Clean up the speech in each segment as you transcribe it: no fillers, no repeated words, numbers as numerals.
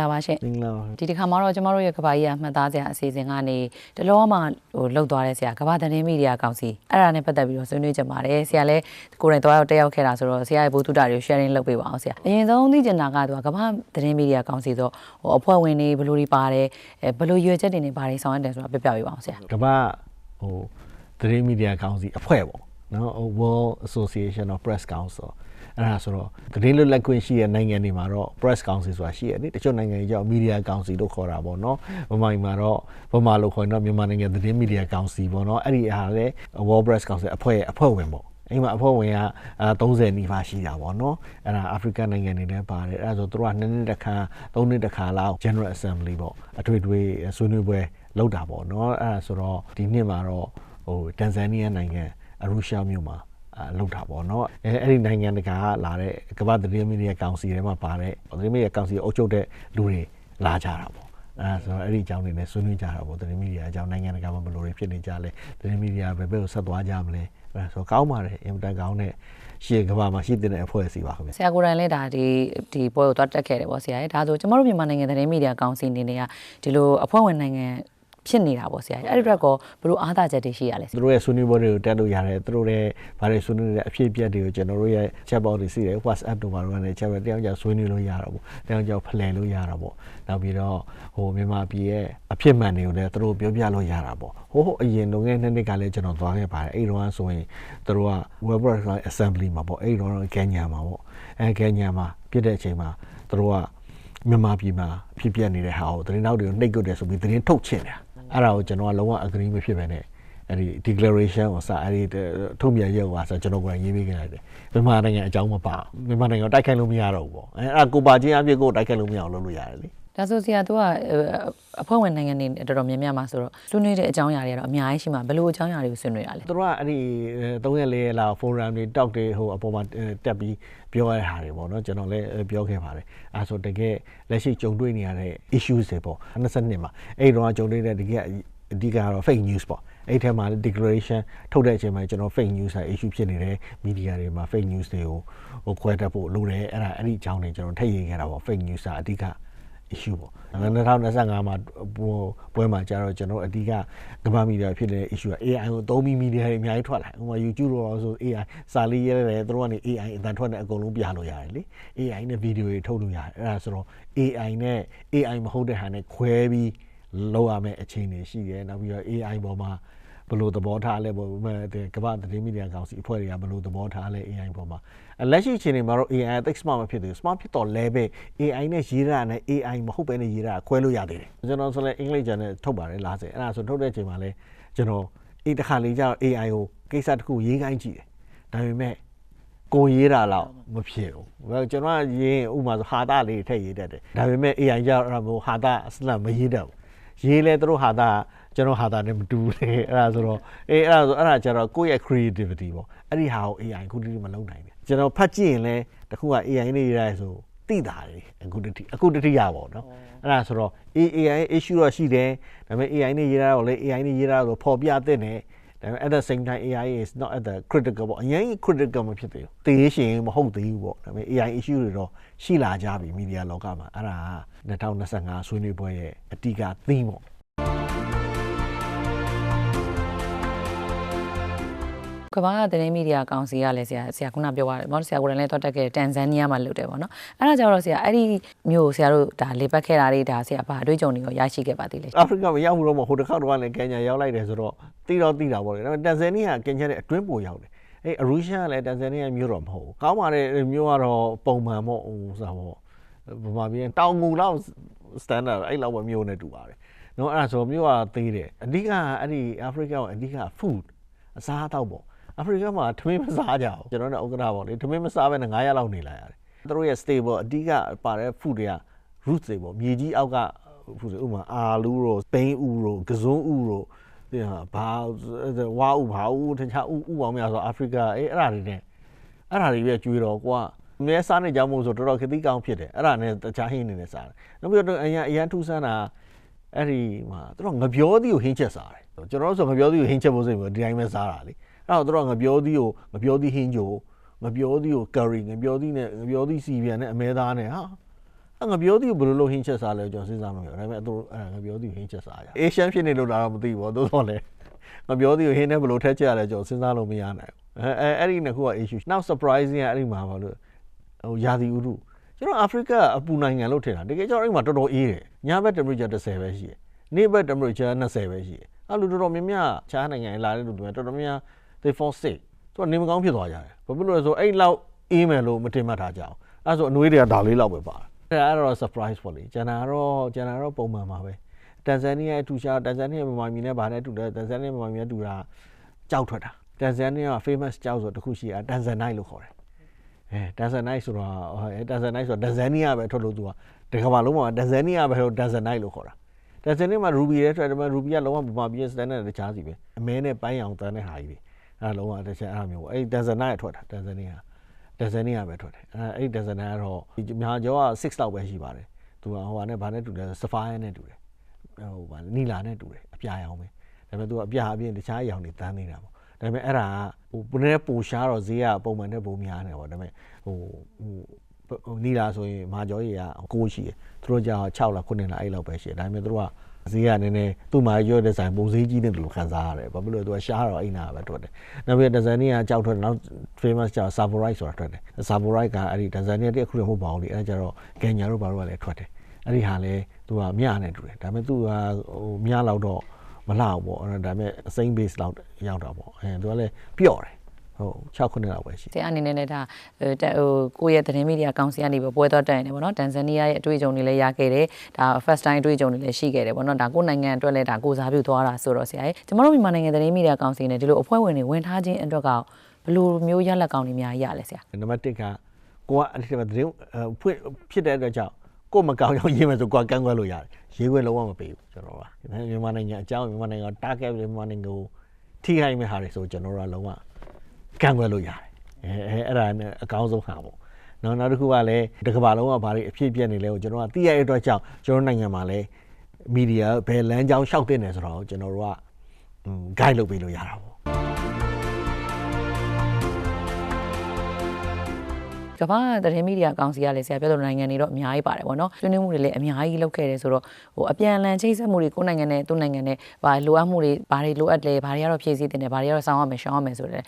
လာပါရှင်ဒီတစ်ခါမှာတော့ကျမတို့ရဲ့ကဘာကြီးကမှတ်သားစရာအစီအစဉ်ကနေတလောမှလှုပ်သွားတဲ့ဆရာကဘာသတင်းမီဒီယာကောင်စီအဲ့ဒါနဲ့ပတ်သက်ပြီးတော့ဆွေးနွေးကြပါတယ်ဆရာလည်းကိုယ်တိုင်သွားရောက်တက်ရောက်ခဲ့တာဆိုတော့ဆရာရဲ့ဘုသူတ္တတွေ sharing လုပ်ပေးပါအောင်ဆရာအရင်ဆုံးသိချင်တာကသူကကဘာသတင်းမီဒီယာကောင်စီဆိုအဖွဲ့ဝင်တွေဘယ်လိုတွေပါတယ်ဘယ်လိုရွေချက်တွေနေပါတယ်ဆောင်ရတယ်ဆိုတာပြပြပေးပါအောင်ဆရာကဘာသတင်းမီဒီယာကောင်စီအဖွဲ့ပေါ့နော် World Association of Press Council အဲ့ဒါဆိုတော့သတင်းလွတ်လပ်ခွင့်ရှိတဲ့နိုင်ငံတွေမှာတော့ Press Council ဆိုတာရှိရတယ်တချို့နိုင်ငံတွေကြောင့် Media Council လို့ခေါ်တာပေါ့နော်ဗမာပြည်မှာတော့ဗမာလို့ခေါ်တော့မြန်မာနိုင်ငံသတင်းမီဒီယာကောင်စီပေါ့နော်အဲ့ဒီအားလည်း World Press Council အဖွဲ့ဝင်ပေါ့အိမ်မှာအဖွဲ့ဝင်က30နီးပါးရှိတာပေါ့နော်အဲ့ဒါအာဖရိကန်နိုင်ငံတွေလည်းပါတယ်အဲ့ဒါဆိုသူတို့က2နှစ်တစ်ခါ3နှစ်တစ်ခါလောက် General Assembly ပေါ့အထွေထွေဆွေးနွေးပွဲလုပ်တာပေါ့နော်အဲ့ဒါဆိုတော့ဒီနှစ်မှာတော့တန်ဇန်နီးယားနိုင်ငံအရူရှာမြို့မှာလောက်တာပေါ့နော်အဲ့ဒီနိုင်ငံတကာကလာတဲ့ကမ္ဘာသတင်းမီဒီယာကောင်စီထဲမှာပါတဲ့သတင်းမီဒီယာကောင်စီအုပ်ချုပ်တဲ့လူတွေလာကြတာပေါ့ဆိုတော့အဲ့ဒီအကြောင်းတွေနဲ့ဆွေးနွေးကြတာပေါ့သတင်းမီဒီယာအကြောင်းနိုင်ငံတကာမှာဘယ်လိုတွေဖြစ်နေကြလဲသတင်းမီဒီယာဘယ်ဘက်ကိုဆက်သွားကြမလဲအဲ့ဆိုကောင်းပါတယ်အင်တန်ကောင်းတဲ့ရှေ့ကမ္ဘာမှာရှိတဲ့အဖွဲ့အစည်းပါခင်ဗျဆရာကိုယ်တိုင်လည်းဒါဒီပွဲကိုသွားတက်ခဲ့တယ်ပေါ့ဆရာဒါဆိုကျမတို့မြန်မာနိုင်ငံသတင်းမီဒီယာကောင်စီအနေနဲ့ကဒီလိုအဖွဲ့ဝင်နိုင်ငံဖြစ်နေတာပေါ့ဆရာအဲ့ဒီတော့ကောဘယ်လိုအားသာချက်တွေရှိရလဲသူတို့ရဲ့ဆွေးနွေးပွဲတွေကိုတက်လို့ရတယ်သူတို့ရဲ့ဗားတွေဆွေးနွေးနေတဲ့အဖြစ်အပျက်တွေကိုကျွန်တော်တို့ရဲ့ chat box တွေရှိတယ် WhatsApp တို့ဘာလို့လဲ chat box တယောက်ကြောက်ဆွေးနွေးလို့ရတာပေါ့တယောက်ကြောက်ဖလှယ်လို့ရတာပေါ့နောက်ပြီးတော့မြန်မာပြည်ရဲ့အဖြစ်မှန်တွေကိုလည်းသူတို့ပြောပြလို့ရတာပေါ့အရင်လုံခဲ့တဲ့နှစ်ကလည်းကျွန်တော်သွားခဲ့ပါတယ်အဲ့တော့ဆိုရင်သူတို့က Web Broadcast Assembly မှာပေါ့အဲ့တော့ကenyaမှာပေါ့ကenyaမှာပြည့်တဲ့အချိန်မှာသူတို့ကမြန်မာပြည်မှာဖြစ်ပြနေတဲ့ဟာကိုသတင်းနောက်တွေကိုနှိပ်ကွက်တယ်ဆိုပြီးသတင်းထုတ်ချင်တယ်အဲ့ဒါကိုကျွန်တော်ကလုံးဝ agree မဖြစ်ပဲနဲ့အဲ့ဒီ declaration ကိုစအဲ့ဒီထုတ်ပြန်ရုပ်ပါဆိုကျွန်တော်ကိုရေးပေးခဲ့တယ်မြန်မာနိုင်ငံအကြောင်းမပါမြန်မာနိုင်ငံကိုတိုက်ခိုက်လို့မရတော့ဘူးပေါ့အဲ့ကိုပါချင်းအပြစ်ကိုတိုက်ခိုက်လို့မရအောင်လုပ်လို့ရတယ်လေဒါဆိုဆရာသူကအဖွဲ့ဝင်နိုင်ငံတွေတော်တော်များများမှာဆိုတော့ဆွေးနွေးတဲ့အကြောင်းအရာတွေကတော့အများကြီးရှိမှာဘယ်လိုအကြောင်းအရာတွေကိုဆွေးနွေးရလဲသူတို့ကအဲ့ဒီ3ရက်4ရက်လောက် forum တွေ talk တွေအပေါ်မှာတက်ပြီးပြောရတဲ့ဟာတွေပေါ့နော်ကျွန်တော်လည်းပြောခဲ့ပါတယ်အဲဆိုတကယ်လက်ရှိကြုံတွေ့နေရတဲ့ issues တွေပေါ့22မှာအဲ့တော့ကြုံတွေ့တဲ့တကယ်အဓိကတော့ fake news ပေါ့အဲ့ထဲမှာ declaration ထုတ်တဲ့အချိန်မှာကျွန်တော် fake news ဟာ issue ဖြစ်နေတဲ့ media တွေမှာ fake news တွေကိုခွဲတတ်ဖို့လိုတယ်အဲ့ဒီအကြောင်းတွေကျွန်တော်ထည့်ရေးခဲ့တာပေါ့ fake news ဟာအဓိကissue ပေါ့2025မှာပွဲမှာကြာတော့ကျွန်တော်အဓိကကမ္ဘာမီဒီယာဖြစ်တဲ့ issue က AI ကိုသုံးပြီး media တွေအများကြီးထွက်လာဥပမာ YouTube တော့ဆို AI စာလေးရဲတယ်သူတို့ကနေ AI အတန်ထွက်တဲ့အကုန်လုံးပြလို့ရတယ်လေ AI နဲ့ video တွေထုတ်လို့ရတယ်အဲ့ဒါဆိုတော့ AI နဲ့ AI မဟုတ်တဲ့ဟာနဲ့ခွဲပြီးလောက်ရမယ့်အခြေအနေရှိတယ်နောက်ပြီးတော့ AI ပေါ်မှာဘယ်လိုသဘောထားလဲပေါ့ကမ္ဘာသတင်းမီဒီယာကောင်စီအဖွဲ့တွေကဘယ်လိုသဘောထားလဲ AI ပေါ်မှာလက်ရှိအချိန်တွေမှာတော့ AI သိ smart မဖြစ်သေးဘူး smart ဖြစ်တော့လဲပဲ AI နဲ့ရေးတာနဲ့ AI မဟုတ်ဘဲနဲ့ရေးတာခွဲလို့ရသေးတယ်ကျွန်တော်ဆိုလဲအင်္ဂလိပ်ကျန်နဲ့ထုတ်ပါတယ်လားအဲ့ဒါဆိုထုတ်တဲ့အချိန်မှာလဲကျွန်တော်တစ်ခါလေးကျတော့ AI ကိုကိစ္စတစ်ခုရေးခိုင်းကြည့်တယ်ဒါပေမဲ့ကိုရေးတာတော့မဖြစ်ဘူးကျွန်တော်ရေးဥပမာဆိုဟာတာလေးထည့်ရေးတတ်တယ်ဒါပေမဲ့ AI ကျတော့အဲ့ဒါမျိုးဟာတာအစလမရေးတတ်ဘူးရေးလဲသူတို့ဟာတာကျွန်တော်ဟာတာနဲ့မတူဘူးလေအဲ့ဒါဆိုတော့အဲ့ဒါကျတော့ကိုယ့်ရဲ့ creativity ပေါ့အဲ့ဒီဟာကို AI ခုတည်းမလုပ်နိုင်ဘူးကျွန်တော်ဖတ်ကြည့်ရင်လဲတခုက AI နဲ့ရေးရတယ်ဆိုသိတာလေအခုတတိယပေါ့နော်အဲ့ဒါဆိုတော့ AI issue တော့ရှိတယ်ဒါပေမဲ့ AI နဲ့ရေးရတော့လေ AI နဲ့ရေးရတော့ပေါ်ပြတဲ့နဲ့ဒါပေမဲ့ at the same time AI is not at the critical ပေါ့အရင် critical မဖြစ်သေးဘူးသိရှင်မဟုတ်သေးဘူးပေါ့ဒါပေမဲ့ AI issue တွေတော့ရှိလာကြပြီ media လောကမှာအဲ့ဒါ2025ဆွေးနွေးပွဲရဲ့အဓိက theme ပေါ့ကမ္ဘာသတင်းမီဒီယာကောင်စီကလည်းဆရာခုနပြောပါတယ်ပေါ့ဆရာကိုယ်တိုင်လည်းသွားတက်ခဲ့တန်ဇန်နီးယားမှာလုပ်တယ်ပေါ့နော်အဲ့ဒါကြောင့်ဆရာအဲ့ဒီမျိုးဆရာတို့ဒါလေပတ်ခဲ့တာတွေဒါဆရာဘာအတွေ့အကြုံတွေရောရရှိခဲ့ပါသေးလဲအာဖရိကမရောက်ဘူးတော့မဟုတ်တစ်ခါတော့လည်းကင်ညာရောက်လိုက်တယ်ဆိုတော့သိတာပေါ့လေဒါပေမဲ့တန်ဇန်နီးယားကင်ညာရဲ့အတွင်းပိုရောက်တယ်အဲ့အရူရှာကလည်းတန်ဇန်နီးယားမျိုးတော့မဟုတ်ဘူးကောင်းပါတယ်မျိုးကတော့ပုံမှန်ပေါ့ဆိုတာပေါ့ဗမာပြည်တောင်ငူလောက် standard အဲ့လောက်ပဲမျိုးနဲ့တူပါတယ်နော်အဲ့ဒါဆိုမျိုးကသေးတယ်အဓိကအဲ့ဒီအာဖရိကကအဓိက food အစားအသောက်ပေါ့အာဖရိကမှာထမင်းမစားကြဘူးကျွန်တော်တို့ဥက္ကဋ္ဌပေါ့လေထမင်းမစားဘဲနဲ့9ရက်လောက်နေလိုက်ရတယ်သူတို့ရဲ့ stable အဓိကပါတဲ့ food တွေက roots တွေပေါ့မြေကြီးအောက်က food ဥပမာအာလူးတို့ဘိန်းဥတို့ကစုံဥတို့ဘာဝါဥဘာဥတခြားဥပေါင်းများဆိုအာဖရိကအဲ့ဒါတွေပဲကျွေးတော့ကွာအမဲစားနေကြမို့ဆိုတော်တော်ခတိကောင်းဖြစ်တယ်အဲ့ဒါနဲ့တခြားဟင်းနေနဲ့စားတယ်နောက်ပြီးတော့အရန်ထူးဆန်းတာအဲ့ဒီမှာသူတို့ငပြောသီးကိုဟင်းချက်စားတယ်ကျွန်တော်တို့ဆိုငပြောသီးကိုဟင်းချက်ဖို့စိတ်ပြီးဒီတိုင်းပဲစားတာလေအဲ့တော့သူတို့ငပြောသီးဟင်းချိုငပြောသီးကို curry ငပြောသီးစီပြန်နဲ့အမဲသားနဲ့ဟာ ငါပြောသူဘယ်လိုလုပ်ဟင်းချက်စားလဲကျွန်တော်စဉ်းစားမလို့ဒါပေမဲ့သူငါပြောသူဟင်းချက်စားရအေးရှမ်းဖြစ်နေလို့တော့မသိဘူးသို့တော့လေငါပြောသူဟင်းနဲ့ဘယ်လိုထက်ချက်ရလဲကျွန်တော်စဉ်းစားလို့မရနိုင်ဘူးအဲ့ဒီနှစ်ခုက issue now surprising အဲ့ဒီမှာဘာလို့ဟိုရာသီဥတုကျွန်တော်အာဖရိကအပူနိုင်ငံလို့ထင်တာတကယ်ကျွန်တော်အဲ့မှာတော်တော်အေးတယ်ညဘက် temperature 30ပဲရှိတယ်နေ့ဘက် temperature 20ပဲရှိတယ်အဲ့လိုတော်တော်များများခြားနိုင်ငံလာတဲ့လူတွေတော်တော်များများ they fall sick သူကနေမကောင်းဖြစ်သွားကြတယ်ဘာဖြစ်လို့လဲဆိုအဲ့လောက်အေးမယ်လို့မထင်မှတ်ထားကြအောင်အဲ့ဆိုအနွေးတွေကဒါလေးလောက်ပဲပါတယ်အဲ့တော့ surprise ပေါ့လေကျန်တာတော့ပုံမှန်ပါပဲတန်ဇန်နီးယားအထူးရှားတန်ဇန်နီးယားမြန်မာပြည်နဲ့ဗာနဲ့တူတယ်တန်ဇန်နီးယားမြန်မာပြည်နဲ့တူတာကြောက်ထွက်တာတန်ဇန်နီးယား famous ကြောက်ဆိုတခုရှိတာတန်ဇန်နိုက်လို့ခေါ်တယ်တန်ဇန်နိုက်ဆိုတော့တန်ဇန်နိုက်ဆိုတော့တန်ဇန်နီးယားပဲထွက်လို့သူကတကမ္ဘာလုံးမှာတန်ဇန်နီးယားပဲလို့တန်ဇန်နိုက်လို့ခေါ်တာတန်ဇန်နီးယားမှာရူဘီရဲ့ထွက်တယ်မှာရူဘီကလုံးဝမြန်မာပြည်စတန်ဒတ်တခြားစီပဲအမဲနဲ့ပိုင်းအောင်တန်းတဲ့ဟာကြီးတွေအဲ့လုံးဝတစ်ချက်အဲ့မျိုးအဲ့တန်ဇန်နိုက်ထွက်တာတန်ဇန်နီးယားပဲထွက်တယ်အဲ့တန်ဇန်နီးယားတော့မြန်မာကျော်က6လောက်ပဲရှိပါတယ်သူကဟိုဟာနဲ့ဗာနဲ့တူတယ်စဖိုင်းနဲ့တူတယ်ဟိုဗာနီလာနဲ့တူတယ်အပြာရောင်ပဲဒါပေမဲ့သူကအပြာအပြင်တခြားအရောင်တွေတန်းနေတာပေါ့ဒါပေမဲ့အဲ့ဒါကဟိုဘယ်နဲ့ပူရှားတော့ဈေးကပုံမှန်နဲ့ပုံများနေပေါ့ဒါပေမဲ့ဟိုနီလာဆိုရင်မာကျော်ကြီးက6ရှိတယ်သူတို့ကြောက်6လား9လားအဲ့လောက်ပဲရှိတယ်ဒါပေမဲ့သူတို့ကဈေးကနည်းနည်းသူ့မှာရွက်တဲ့ဆိုင်ပုံဈေးကြီးနေတယ်လို့ခံစားရတယ်ဘာဖြစ်လို့လဲသူကရှားတော့အိမ်နာပဲထွက်တယ်နောက်ပြီးတန်ဇန်နီးယားကြောက်ထွက်နောက် famous ကြောက် Samurai ဆိုတာထွက်တယ် Samurai ကအဲ့ဒီတန်ဇန်နီးယားတည်းအခုတော့မဟုတ်ပါဘူးလေအဲ့ဒါကျတော့ကင်ညာတို့ဘာလို့လဲထွက်တယ်အဲ့ဒီဟာလဲသူကမြနဲ့တူတယ်ဒါပေမဲ့သူကဟိုမြလောက်တော့မလှဘူးပေါ့အဲ့ဒါပေမဲ့ same base လောက်ရောက်တာပေါ့သူကလည်းပျော့တယ်ဟုတ်6-9လောက်ပဲရှိတယ်အနေနဲ့ဒါဟိုကိုယ့်ရဲ့သတင်းမီဒီယာကောင်စီကနေပွဲတော်တိုင်နေပေါ့နော်တန်ဇန်နီးယားရဲ့အတွေ့အကြုံတွေလည်းရခဲ့တယ်ဒါ first time အတွေ့အကြုံတွေလည်းရှိခဲ့တယ်ပေါ့နော်ဒါကိုယ့်နိုင်ငံအတွက်လည်းဒါကိုစားပြုသွားတာဆိုတော့ဆရာကြီးကျမတို့မြန်မာနိုင်ငံသတင်းမီဒီယာကောင်စီနဲ့ဒီလိုအဖွဲ့ဝင်တွေဝင်ထားခြင်းအတွက်ကဘယ်လိုမျိုးရလက်ကောင်တွေများရလဲဆရာနံပါတ်1ကကိုကအဲ့ဒီမှာသတင်းဖွင့်ဖြစ်တဲ့အတွက်ကြောင့်ကိုမကောင်းအောင်ရေးမယ်ဆိုကိုကကန့်ကွက်လို့ရတယ်ရေးခွင့်လုံးဝမပေးဘူးကျွန်တော်ကမြန်မာနိုင်ငံအကြောင်းမြန်မာနိုင်ငံ target မြန်မာနိုင်ငံကိုထိခိုက်မဲ့ဟာတွေဆိုကျွန်တော်ကလုံးဝကန့်ကွက်လို့ရတယ်အဲ့ဒါနဲ့အကောင်းဆုံးဟာပေါ့နောက်တစ်ခုကလည်းတကမ္ဘာလုံးကဘာတွေအဖြစ်ပြက်နေလဲကိုကျွန်တော်ကသိရတဲ့အတွက်ကြောင့်ကျွန်တော်နိုင်ငံမှာလည်းမီဒီယာဘယ်လမ်းကြောင်းလျှောက်တင်နေဆိုတော့ကျွန်တော်တို့က guide လုပ်ပေးလို့ရတာပေါ့ကမ္ဘာသတင်းမီဒီယာကောင်စီကလည်းဆရာပြောတဲ့နိုင်ငံတွေတော့အများကြီးပါတယ်ပေါ့နော်ဆွေးနွေးမှုတွေလည်းအများကြီးလုပ်ခဲ့တယ်ဆိုတော့ဟိုအပြန်အလှန်ချိတ်ဆက်မှုတွေကိုနိုင်ငံနဲ့သူ့နိုင်ငံနဲ့ဘာလိုအပ်မှုတွေဘာတွေလိုအပ်လဲဘာတွေကတော့ဖြည့်ဆည်းတင်တယ်ဘာတွေကတော့စောင်းရမယ်ရှောင်းရမယ်ဆိုတဲ့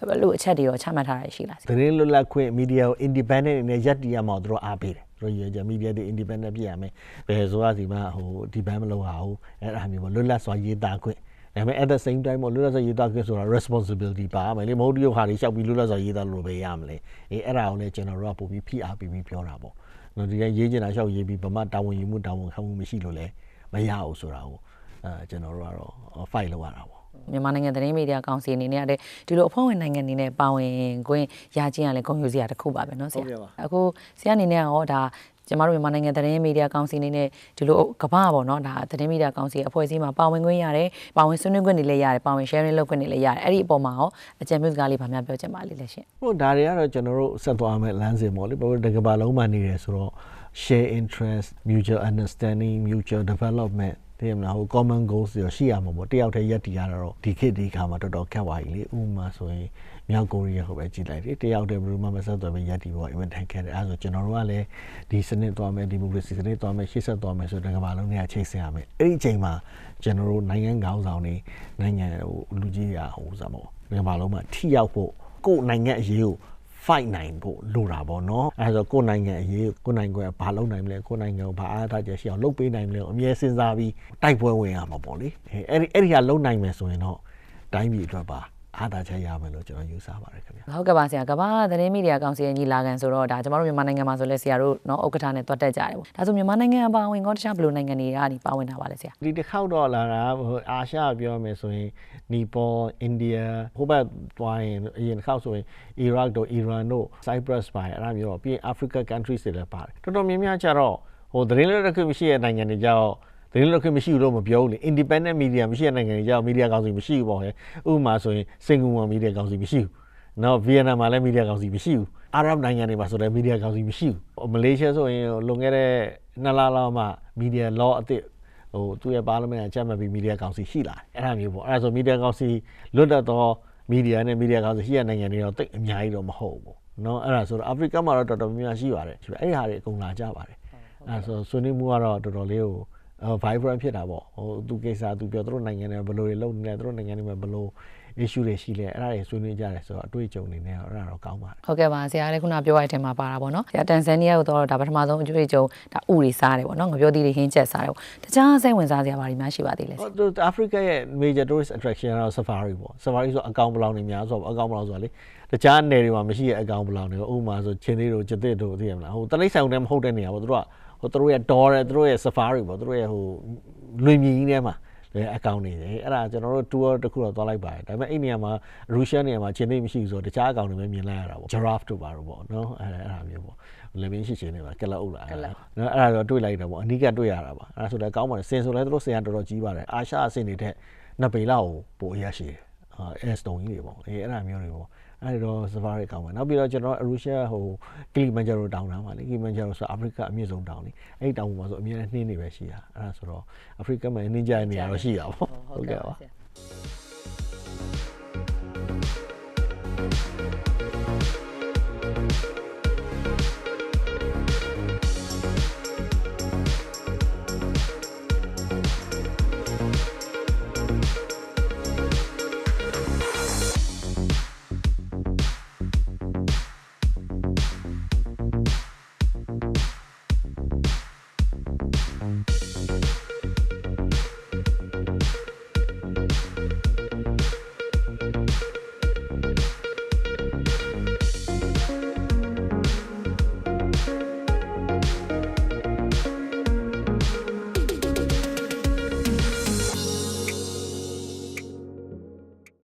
ဘလို့အချက်တွေရောချမှတ်ထားရရှိလားသတင်းလွတ်လပ်ခွင့်မီဒီယာကို independent အနေနဲ့ရပ်တည်ရမှာတို့အားပေးတယ်တို့ရကြမီဒီယာတွေ independent ပြရမယ်ဘယ်ဆိုရစီမှာဟို depend မလုပ်ရဘူးအဲ့ဒါမျိုးပေါ့လွတ်လပ်စွာရေးသားခွင့်ဒါပေမဲ့ at the same time ပေါ့လွတ်လပ်စွာရေးသားခွင့်ဆိုတာ responsibility ပါမယ်လေမဟုတ်တရုတ်ဟာတွေရှောက်ပြီးလွတ်လပ်စွာရေးသားလို့ပဲရမလဲအဲ့ဒါကိုလည်းကျွန်တော်တို့ကပို့ပြီးဖိအားပေးပြီးပြောတာပေါ့နော်ဒီကရေးချင်တာရှောက်ရေးပြီးဗမာတာဝန်ယူမှုတာဝန်ခံမှုမရှိလို့လည်းမရဘူးဆိုတာကိုကျွန်တော်တို့ကတော့ fight လုပ်ရတာပေါ့မြန်မာနိုင်ငံသတင်းမီဒီယာကောင်စီအနေနဲ့ကလည်းဒီလိုအဖွဲ့ဝင်နိုင်ငံအနေနဲ့ပါဝင်ခွင့်ရခြင်းကလည်းဂုဏ်ယူစရာတစ်ခုပါပဲเนาะဆရာအခုဆရာအနေနဲ့ရောဒါကျမတို့မြန်မာနိုင်ငံသတင်းမီဒီယာကောင်စီအနေနဲ့ဒီလိုကမ္ဘာပေါ့နော်ဒါသတင်းမီဒီယာကောင်စီအဖွဲ့အစည်းမှာပါဝင်ခွင့်ရတယ်ပါဝင်ဆွေးနွေးခွင့်တွေလည်းရတယ်ပါဝင် sharing လုပ်ခွင့်တွေလည်းရတယ်အဲ့ဒီအပေါ်မှာရောအကြံပြုစကားလေးဗာများပြောချင်ပါလိမ့်လဲရှင်ဟုတ်ဒါတွေကတော့ကျွန်တော်တို့ဆက်သွားမယ်လမ်းစဉ်ပေါ့လေဘာလို့တကဘာလုံးမှာနေရဆိုတော့ share interest mutual understanding mutual development ဒီမှာဟို common goals တွေရှိရမှာပေါ့တယောက်တည်းရက်တည်ရတော့ဒီခေတ်ဒီခါမှာတော်တော်ခက်သွားပြီလေဥပမာဆိုရင်မြောက်ကိုရီးယားဟိုပဲကြည့်လိုက်တယ်တယောက်တည်းဘယ်လိုမှမဆက်သွယ်ပဲရက်တည်ပေါ့ event ထိုင်ခဲ့တယ်အဲဆိုကျွန်တော်တို့ကလည်းဒီစနစ်သွားမယ်ဒီမိုကရေစီစနစ်သွားမယ်ရှေ့ဆက်သွားမယ်ဆိုတော့ကမ္ဘာလုံးနဲ့ချိတ်ဆက်ရမယ်အဲ့ဒီအချိန်မှာကျွန်တော်တို့နိုင်ငံခေါင်းဆောင်တွေနိုင်ငံဟိုလူကြီးရာဟိုစမောကမ္ဘာလုံးမှာထိရောက်ဖို့ကိုယ်နိုင်ငံအရေးကို fight နိုင်ဖို့လိုတာပေါ့နော်အဲဆိုကိုယ်နိုင်ငံအရေးကိုယ်နိုင်ငံကဘာလုပ်နိုင်မလဲကိုယ်နိုင်ငံကိုဘာအားထားချက်ရှိအောင်လုပ်ပေးနိုင်မလဲအမြဲစဉ်းစားပြီးတိုက်ပွဲဝင်ရမှာပေါ့လေအဲ့ဒီဟာလုပ်နိုင်မယ်ဆိုရင်တော့တိုင်းပြည်အတွက်ပါအားသာချက်ရမယ်လို့ကျွန်တော်ယူဆပါတယ်ခင်ဗျာဟုတ်ကဲ့ပါဆရာကမ္ဘာသတင်းမီဒီယာကောင်စီရဲ့ညီလာခံဆိုတော့ဒါကျမတို့မြန်မာနိုင်ငံမှာဆိုလဲဆရာတို့เนาะဥက္ကဋ္ဌနဲ့တွတ်တက်ကြတယ်ပေါ့ဒါဆိုမြန်မာနိုင်ငံအပါအဝင်ကောတခြားဘယ်လိုနိုင်ငံတွေကနေပါဝင်တာပါလဲဆရာဒီတစ်ခေါက်တော့လာတာအာရှပြောမယ်ဆိုရင်နီပေါအိန္ဒိယဟိုဘက်သွားရင်အရင်တစ်ခေါက်ဆိုရင်အီရတ်တို့အီရန်တို့ဆိုက်ပရပ်စ်ပါတယ်အဲ့ဒါမျိုးတော့ပြီးရင် Africa countries တွေလည်းပါတယ်တော်တော်များများကျတော့ဟိုသတင်းလွတ်လပ်ခွင့်မရှိတဲ့နိုင်ငံတွေကျတော့သတင်းလွတ်လပ်ခွင့်မရှိဘူးလို့မပြောဘူးလေ independent media မရှိတဲ့နိုင်ငံတွေကျတော့ media ကောင်စီမရှိဘူးပေါ့ဟဲ့ဥပမာဆိုရင်စင်ကာပူမှာ media ကောင်စီမရှိဘူးနော်ဗီယက်နမ်မှာလည်း media ကောင်စီမရှိဘူးအာရပ်နိုင်ငံတွေမှာဆိုလည်း media ကောင်စီမရှိဘူးမလေးရှားဆိုရင်လွန်ခဲ့တဲ့2 လလောက်မှ media law အသစ်ဟိုသူ့ရဲ့ပါလီမန်အကြမ်းမှတ်ပြီး media ကောင်စီရှိလာတယ်အဲ့ဒါမျိုးပေါ့အဲ့ဒါဆို media ကောင်စီလွတ်တော့ media နဲ့ media ကောင်စီရှိတဲ့နိုင်ငံတွေတော့တိတ်အများကြီးတော့မဟုတ်ဘူးနော်အဲ့ဒါဆိုတော့အာဖရိကမှာတော့တော်တော်များများရှိပါတယ်အဲ့ဒီဟာတွေအကုန်လာကြပါတယ် အဲ့ဆိုဆွေးနွေးမှုကတော့တော်တော်လေးကိုvibrant ဖြစ်တာပေါ့ဟိုသူကိစ္စသူပြောသူတို့နိုင်ငံတွေဘယ်လိုတွေလုပ်နေလဲသူတို့နိုင်ငံတွေမှာဘယ်လို issue တွေရှိလဲအဲ့ဒါတွေဆွေးနွေးကြတယ်ဆိုတော့အတွေ့အကြုံတွေနဲ့အဲ့ဒါတော့ကောင်းပါတယ်ဟုတ်ကဲ့ပါဆရာလည်းခုနပြောရတဲ့အထက်မှာပါတာပေါ့နော်ဆရာတန်ဇန်နီးယားကိုတော့ဒါပထမဆုံးအတွေ့အကြုံဒါဥတွေစားတယ်ပေါ့နော်ငပြောသီးတွေဟင်းချက်စားတယ်ပေါ့တခြားစိတ်ဝင်စားစရာဘာတွေများရှိပါသေးလဲဟိုအာဖရိကရဲ့ major tourist attraction ကတော့ safari ပေါ့ safari ဆိုအကောင်ပလောင်တွေများဆိုအကောင်ပလောင်ဆိုတာလေတခြားနယ်တွေမှာမရှိတဲ့အကောင်ပလောင်တွေဥပမာဆိုချင်းသေးတို့ကျသစ်တို့သိရမလားဟိုတလိမ့်ဆိုင်ုံတည်းမဟုတ်တဲ့နေရာပေါ့သူတို့ကဟိုသူတို့ရဲ့ door သူတို့ရဲ့ safari ပေါ့သူတို့ရဲ့ဟိုလွင်မြင်ကြီးထဲမှာအကောင့်နေတယ်အဲ့ဒါကျွန်တော်တို့ tour တစ်ခုတော့သွားလိုက်ပါတယ်ဒါပေမဲ့အဲ့နေရာမှာ Russian နေရာမှာချင်းသိမရှိဘူးဆိုတော့တခြားအကောင့်တွေပဲမြင်လိုက်ရတာပေါ့ giraffe တို့ပါတော့ပေါ့နော်အဲ့ဒါမျိုးပေါ့လေမင်းရှိချင်းနေပါကလအုပ်လာနော်အဲ့ဒါတော့တွေ့လိုက်တာပေါ့အနီးကတွေ့ရတာပါအဲ့ဒါဆိုတော့ကောင်းပါတယ်စင်ဆိုလဲသူတို့စင်ကတော်တော်ကြီးပါတယ်အာရှအဆင်တွေထက်နှစ်ပေလောက်ပိုအရရှိတယ်အဲစတုံကြီးတွေပေါ့အဲ့ဒါမျိုးတွေပေါ့အဲ့တော့ safari ကောင်းပါနောက်ပြီးတော့ကျွန်တော်အရူရှာဟိုကီလီမန်ဂျာရိုတောင်တာပါလေကီလီမန်ဂျာရိုဆိုအာဖရိကအမြင့်ဆုံးတောင်လေအဲ့တောင်ပေါ်မှာဆိုအမြဲတမ်းနှင်းနေပဲရှိတာအဲ့ဒါဆိုတော့အာဖရိကမှာနှင်းကြတဲ့နေရာတော့ရှိတာပေါ့ဟုတ်ကဲ့ပါ